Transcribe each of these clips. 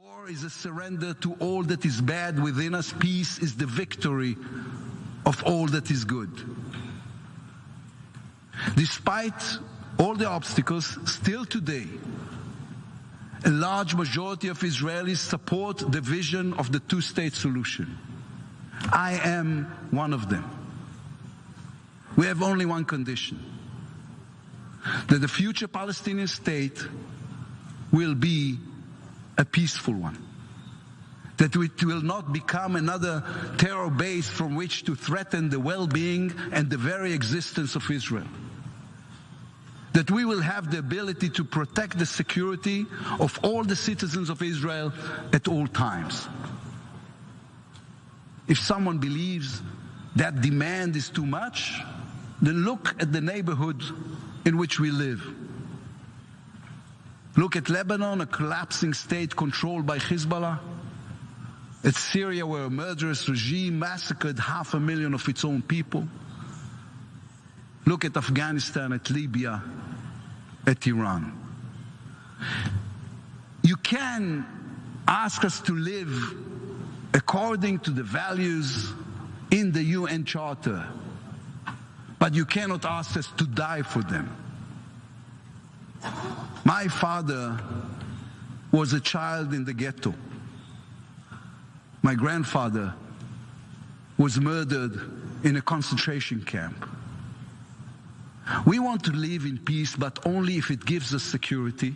War is a surrender to all that is bad within us. Peace is the victory of all that is good. Despite all the obstacles, still today, a large majority of Israelis support the vision of the two-state solution. I am one of them. We have only one condition: that the future Palestinian state will be a peaceful one, that it will not become another terror base from which to threaten the well-being and the very existence of Israel, that we will have the ability to protect the security of all the citizens of Israel at all times. If someone believes that demand is too much, then look at the neighborhood in which we live. Look at Lebanon, a collapsing state controlled by Hezbollah. At Syria, where a murderous regime massacred 500,000 of its own people. Look at Afghanistan, at Libya, at Iran. You can ask us to live according to the values in the UN Charter, but you cannot ask us to die for them. My father was a child in the ghetto. My grandfather was murdered in a concentration camp. We want to live in peace, but only if it gives us security,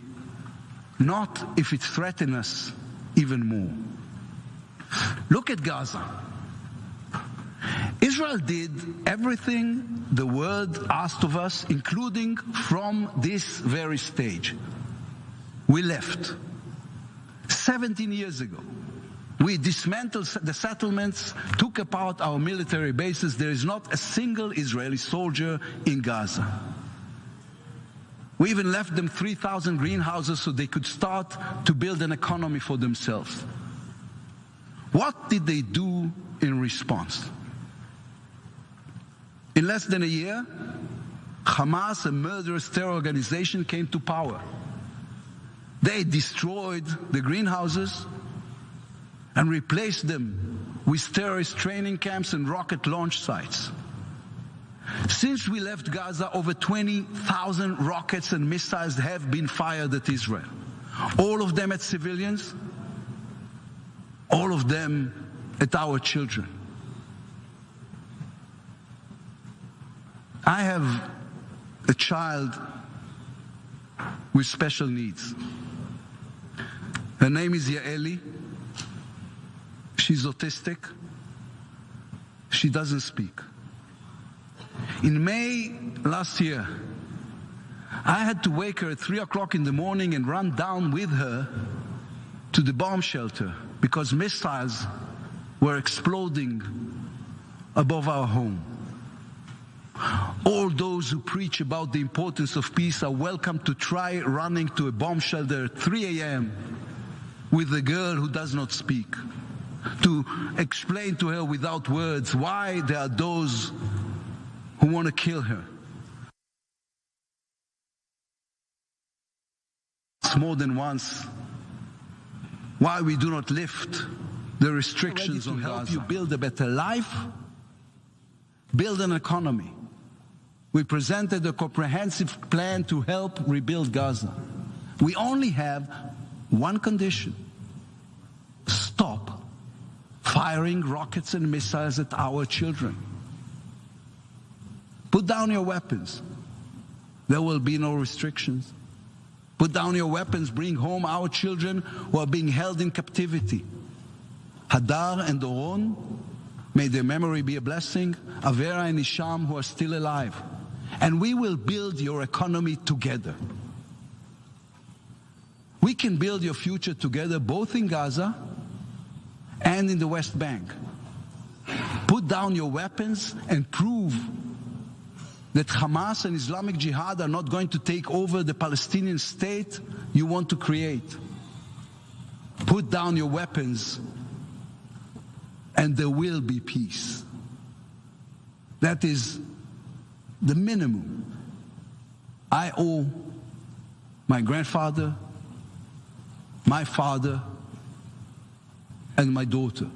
not if it threatens us even more. Look at Gaza. Israel did everything the word asked of us, including from this very stage. We left 17 years ago. We dismantled the settlements, took apart our military bases. There is not a single Israeli soldier in Gaza. We even left them 3,000 greenhouses so they could start to build an economy for themselves. What did they do in response? In less than a year, Hamas, a murderous terror organization, came to power. They destroyed the greenhouses and replaced them with terrorist training camps and rocket launch sites. Since we left Gaza, over 20,000 rockets and missiles have been fired at Israel. All of them at civilians, all of them at our children. I have a child with special needs. Her name is Yaeli. She's autistic. She doesn't speak. In May last year, I had to wake her at 3 o'clock in the morning and run down with her to the bomb shelter because missiles were exploding above our home. All those who preach about the importance of peace are welcome to try running to a bomb shelter at 3 a.m. with a girl who does not speak, to explain to her without words why there are those who want to kill her. More than once, why we do not lift the restrictions on Gaza. Help you build a better life, build an economy. We presented a comprehensive plan to help rebuild Gaza. We only have one condition: stop firing rockets and missiles at our children. Put down your weapons. There will be no restrictions. Put down your weapons. Bring home our children who are being held in captivity. Hadar and Doron, may their memory be a blessing. Avera and Isham, who are still alive. And we will build your economy together. We can build your future together, both in Gaza and in the West Bank. Put down your weapons and prove that Hamas and Islamic Jihad are not going to take over the Palestinian state you want to create. Put down your weapons and there will be peace. That is the minimum I owe my grandfather, my father, and my daughter.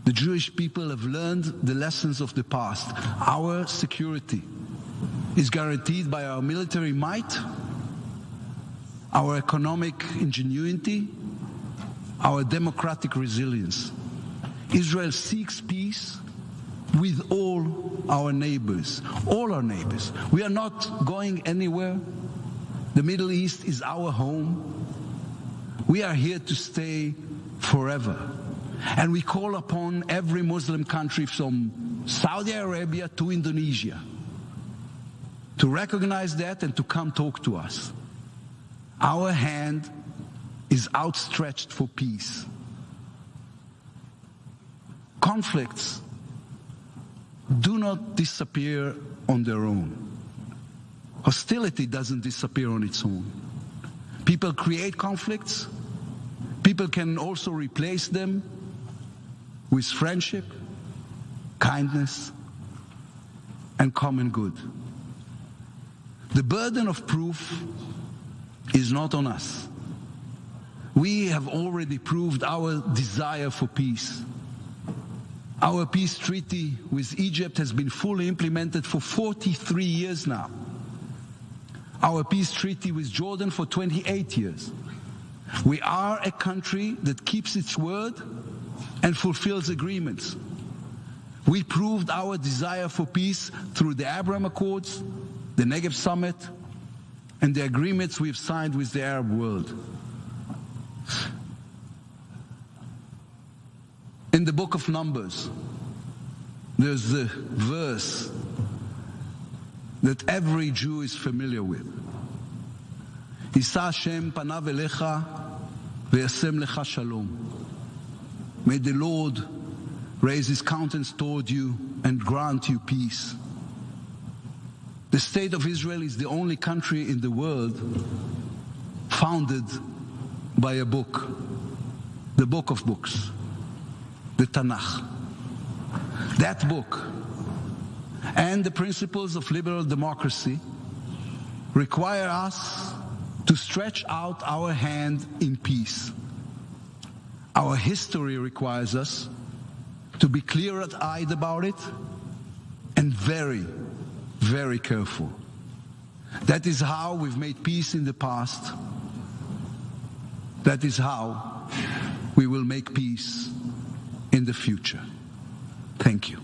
The Jewish people have learned the lessons of the past. Our security is guaranteed by our military might, our economic ingenuity, our democratic resilience. Israel seeks peace with all our neighbors, all our neighbors. We are not going anywhere. The Middle East is our home. We are here to stay forever. And we call upon every Muslim country from Saudi Arabia to Indonesia to recognize that and to come talk to us. Our hand is outstretched for peace. Conflicts do not disappear on their own. Hostility doesn't disappear on its own. People create conflicts. People can also replace them with friendship, kindness, and common good. The burden of proof is not on us. We have already proved our desire for peace. Our peace treaty with Egypt has been fully implemented for 43 years now. Our peace treaty with Jordan for 28 years. We are a country that keeps its word and fulfills agreements. We proved our desire for peace through the Abraham Accords, the Negev Summit, and the agreements we've signed with the Arab world. In the book of Numbers, there's a verse that every Jew is familiar with. Yisa Hashem panav elecha v'yasem lecha shalom. May the Lord raise his countenance toward you and grant you peace. The state of Israel is the only country in the world founded by a book, the book of books, the Tanakh. That book and the principles of liberal democracy require us to stretch out our hand in peace. Our history requires us to be clear-eyed about it and very, very careful. That is how we've made peace in the past. That is how we will make peace in the future. Thank you.